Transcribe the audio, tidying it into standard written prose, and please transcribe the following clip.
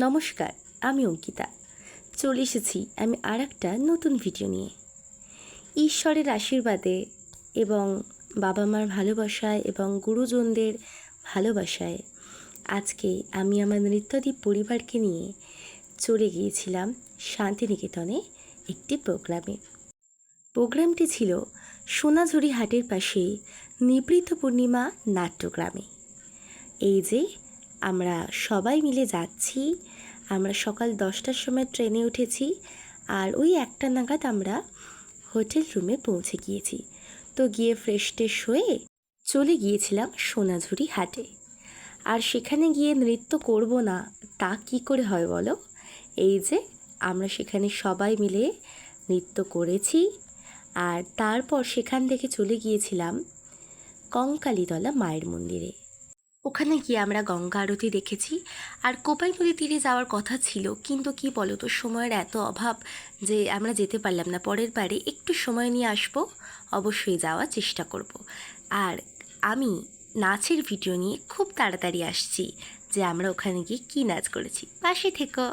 নমস্কার, আমি অঙ্কিতা। চলে এসেছি আমি আর একটা নতুন ভিডিও নিয়ে। ঈশ্বরের আশীর্বাদে এবং বাবা মার ভালোবাসায় এবং গুরুজনদের ভালোবাসায় আজকে আমি আমার নৃত্যদ্বীপ পরিবারকে নিয়ে চলে গিয়েছিলাম শান্তিনিকেতনে একটি প্রোগ্রামটি ছিল সোনাঝুরি হাটের পাশে নিবৃত্ত পূর্ণিমা নাট্যগ্রামে। এই যে আমরা সবাই মিলে যাচ্ছি, আমরা সকাল 10টার সময় ট্রেনে উঠেছি আর ওই 1টা নাগাদ আমরা হোটেল রুমে পৌঁছে গিয়েছি। তো গিয়ে ফ্রেশ ট্রেশ হয়ে চলে গিয়েছিলাম সোনাঝুরি হাটে। আর সেখানে গিয়ে নৃত্য করব না তা কি করে হয় বলো? এই যে আমরা সেখানে সবাই মিলে নৃত্য করেছি আর তারপর সেখান থেকে চলে গিয়েছিলাম কঙ্কালীতলা মায়ের মন্দিরে। ওখানে গিয়ে আমরা গঙ্গা আরতি দেখেছি। আর কোপাই নদীর তীরে যাওয়ার কথা ছিল, কিন্তু কি বলো তো, সময়ের এত অভাব যে আমরা যেতে পারলাম না। পরের বারে একটু সময় নিয়ে আসবো, অবশ্যই যাওয়ার চেষ্টা করব। আর আমি নাচের ভিডিও নিয়ে খুব তাড়াতাড়ি আসছি যে আমরা ওখানে গিয়ে কী নাচ করেছি। পাশে থেকো।